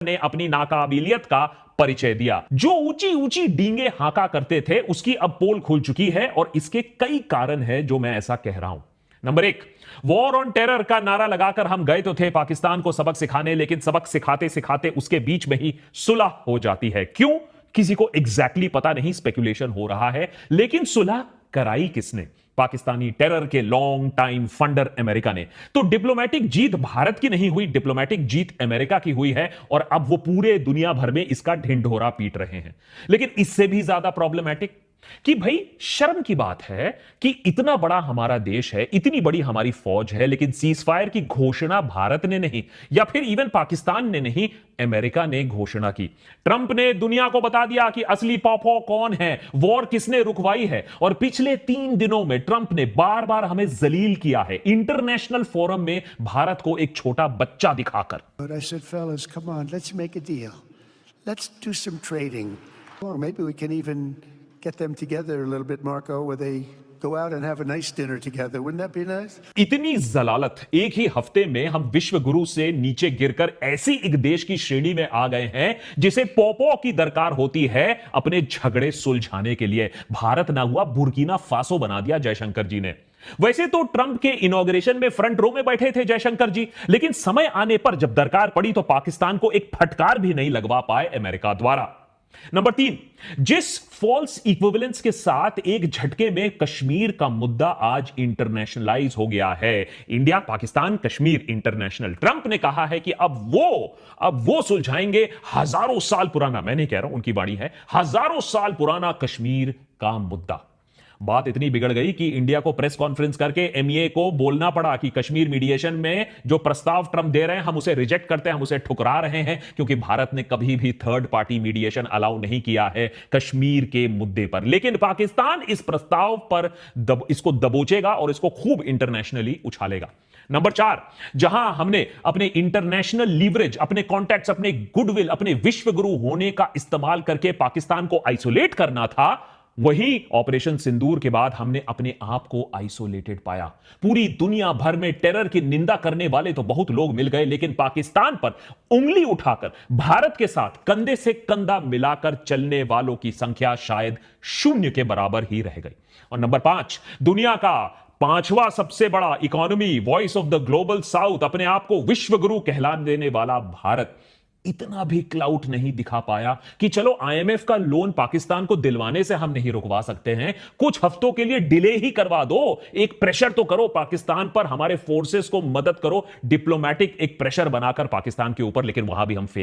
ने अपनी नाकाबिलियत का परिचय दिया। जो ऊंची ऊंची डींगे हाका करते थे उसकी अब पोल खुल चुकी है और इसके कई कारण हैं जो मैं ऐसा कह रहा हूं। नंबर एक, वॉर ऑन टेरर का नारा लगाकर हम गए तो थे पाकिस्तान को सबक सिखाने, लेकिन सबक सिखाते सिखाते उसके बीच में ही सुलह हो जाती है। क्यों? किसी को एग्जैक्टली पता नहीं, स्पेकुलेशन हो रहा है, लेकिन सुलह कराई किसने? पाकिस्तानी टेरर के लॉन्ग टाइम फंडर अमेरिका ने। तो डिप्लोमेटिक जीत भारत की नहीं हुई, डिप्लोमेटिक जीत अमेरिका की हुई है और अब वो पूरे दुनिया भर में इसका ढिंढोरा पीट रहे हैं। लेकिन इससे भी ज्यादा प्रॉब्लमैटिक कि भाई शर्म की बात है कि इतना बड़ा हमारा देश है, इतनी बड़ी हमारी फौज है, लेकिन सीज फायर की घोषणा भारत ने नहीं, या फिर इवन पाकिस्तान ने नहीं, अमेरिका ने घोषणा की। ट्रंप ने दुनिया को बता दिया कि असली पॉपो कौन है, वॉर किसने रुकवाई है। और पिछले 3 दिनों में ट्रंप ने बार बार हमें जलील किया है इंटरनेशनल फोरम में, भारत को एक छोटा बच्चा दिखाकर। Get them together a little bit, Marco, where they go out and have a nice dinner together. Wouldn't that be nice? इतनी जलालत, एक ही हफ्ते में हम विश्व गुरु से नीचे गिरकर ऐसी एक देश की श्रेणी में आ गए हैं जिसे पोपो की दरकार होती है अपने झगड़े सुलझाने के लिए। भारत ना हुआ बुर्किना फासो बना दिया जयशंकर जी ने। वैसे तो ट्रंप के इनॉग्रेशन में फ्रंट रो में बैठे थे जयशंकर जी, लेकिन समय आने पर जब दरकार पड़ी तो पाकिस्तान को एक फटकार भी नहीं लगवा पाए अमेरिका द्वारा। नंबर 3, जिस फॉल्स इक्विवेलेंस के साथ एक झटके में कश्मीर का मुद्दा आज इंटरनेशनलाइज हो गया है, India Pakistan Kashmir international. Trump ने कहा है कि अब वो सुलझाएंगे हजारों साल पुराना, मैं नहीं कह रहा हूं, उनकी वाणी है, हजारों साल पुराना कश्मीर का मुद्दा। बात इतनी बिगड़ गई कि इंडिया को प्रेस कॉन्फ्रेंस करके एमईए को बोलना पड़ा कि कश्मीर मीडिएशन में जो प्रस्ताव ट्रंप दे रहे हैं हम उसे रिजेक्ट करते हैं, हम उसे ठुकरा रहे हैं, क्योंकि भारत ने कभी भी थर्ड पार्टी मीडिएशन अलाउ नहीं किया है कश्मीर के मुद्दे पर। लेकिन पाकिस्तान इस प्रस्ताव पर इसको दबोचेगा और इसको खूब इंटरनेशनली उछालेगा। नंबर 4, जहां हमने अपने इंटरनेशनल लीवरेज, अपने कॉन्टैक्ट्स, अपने गुडविल, अपने विश्व गुरु होने का इस्तेमाल करके पाकिस्तान को आइसोलेट करना था, वही ऑपरेशन सिंदूर के बाद हमने अपने आप को आइसोलेटेड पाया। पूरी दुनिया भर में टेरर की निंदा करने वाले तो बहुत लोग मिल गए, लेकिन पाकिस्तान पर उंगली उठाकर भारत के साथ कंधे से कंधा मिलाकर चलने वालों की संख्या शायद 0 के बराबर ही रह गई। और नंबर 5, दुनिया का 5वां सबसे बड़ा economy, voice of the global south, अपने आप को विश्व गुरु कहला देने वाला भारत इतना भी क्लाउट नहीं दिखा पाया कि चलो आईएमएफ का लोन पाकिस्तान को दिलवाने से हम नहीं रुकवा सकते हैं, कुछ हफ्तों के लिए डिले ही करवा दो, एक प्रेशर तो करो पाकिस्तान पर, हमारे फोर्सेस को मदद करो, डिप्लोमेटिक एक प्रेशर बनाकर पाकिस्तान के ऊपर। लेकिन वहां भी हम फेल